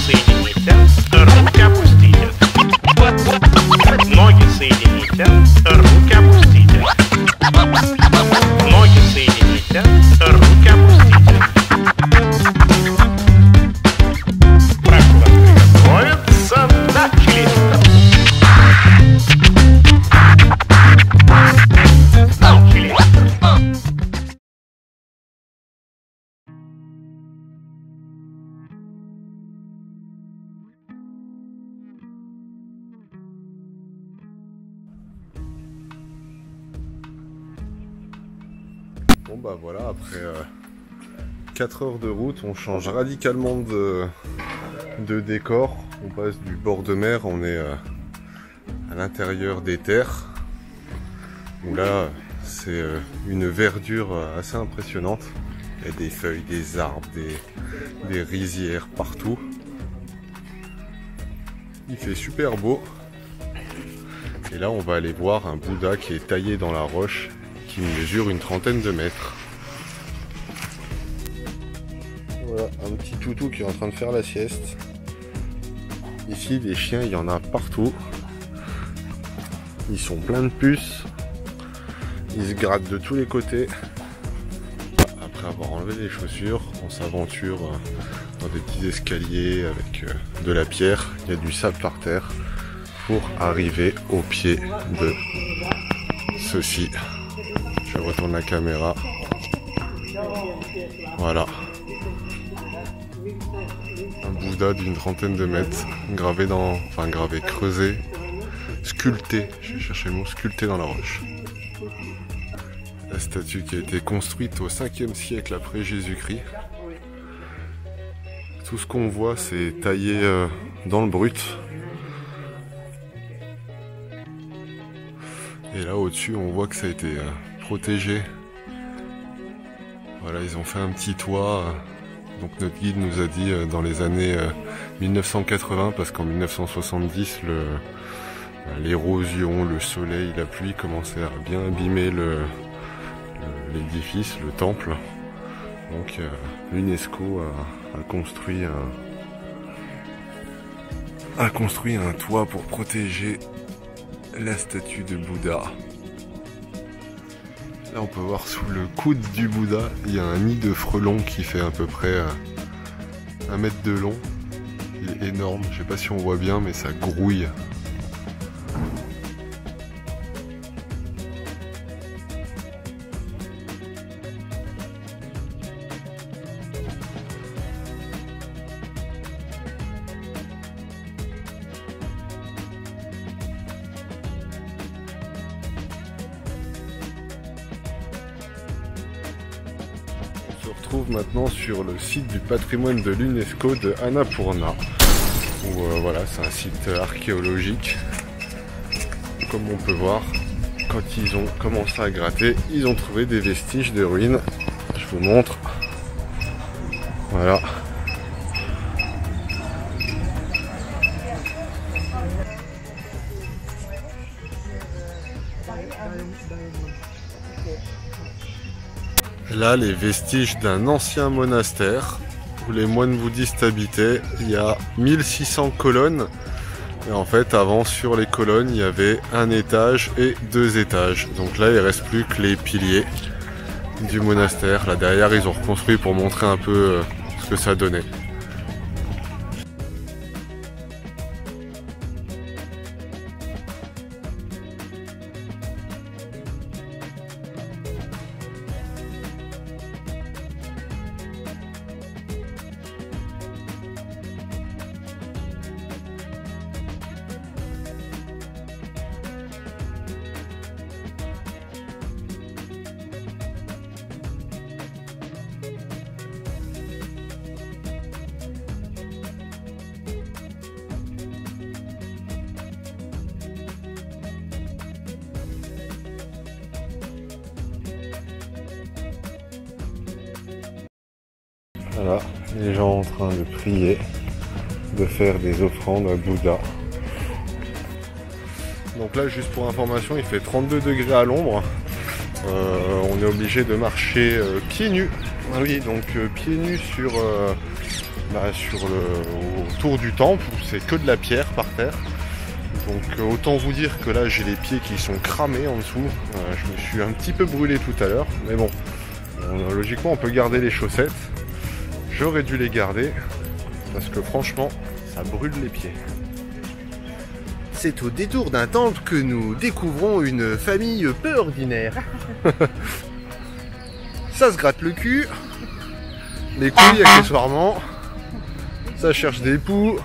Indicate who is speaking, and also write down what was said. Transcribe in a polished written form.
Speaker 1: соедините, руки опустите. Ноги соедините, руки опустите. Ноги соедините, руки опустите. Прошу вас приготовиться, начали. Начали.
Speaker 2: Bon bah voilà, après 4 heures de route, on change radicalement de décor. On passe du bord de mer, on est à l'intérieur des terres. Où là, c'est une verdure assez impressionnante. Il y a des feuilles, des arbres, des rizières partout. Il fait super beau. Et là, on va aller voir un Bouddha qui est taillé dans la roche, qui mesure une trentaine de mètres. Voilà, un petit toutou qui est en train de faire la sieste. Ici, des chiens, il y en a partout. Ils sont pleins de puces. Ils se grattent de tous les côtés. Après avoir enlevé les chaussures, on s'aventure dans des petits escaliers avec de la pierre. Il y a du sable par terre pour arriver au pied de ceci. Je retourne la caméra. Voilà. Un Bouddha d'une trentaine de mètres, creusé, sculpté, je cherchais le mot, sculpté dans la roche. La statue qui a été construite au 5e siècle après Jésus-Christ. Tout ce qu'on voit, c'est taillé dans le brut. Et là au-dessus, on voit que ça a été protégé. Voilà, ils ont fait un petit toit. Donc notre guide nous a dit dans les années 1980, parce qu'en 1970, l'érosion, le soleil, la pluie commençaient à bien abîmer l'édifice, le temple. Donc l'UNESCO a construit un toit pour protéger la statue de Bouddha. Là on peut voir sous le coude du Bouddha, il y a un nid de frelons qui fait à peu près 1 mètre de long. Il est énorme, je sais pas si on voit bien mais ça grouille. On se retrouve maintenant sur le site du patrimoine de l'UNESCO de Annapurna. Où voilà, c'est un site archéologique. Comme on peut voir, quand ils ont commencé à gratter, ils ont trouvé des vestiges de ruines. Je vous montre. Voilà. Là, les vestiges d'un ancien monastère où les moines bouddhistes habitaient. Il y a 1600 colonnes. Et en fait, avant, sur les colonnes, il y avait 1 étage et 2 étages. Donc là, il ne reste plus que les piliers du monastère. Là derrière, ils ont reconstruit pour montrer un peu ce que ça donnait. Voilà, les gens en train de prier, de faire des offrandes à Bouddha. Donc là, juste pour information, il fait 32 degrés à l'ombre. On est obligé de marcher pieds nus. Ah oui, donc pieds nus sur autour du temple où c'est que de la pierre par terre. Donc autant vous dire que là j'ai les pieds qui sont cramés en dessous. Je me suis un petit peu brûlé tout à l'heure, mais bon, logiquement on peut garder les chaussettes. J'aurais dû les garder parce que franchement ça brûle les pieds. C'est au détour d'un temple que nous découvrons une famille peu ordinaire. Ça se gratte le cul, les couilles accessoirement, ça cherche des poux.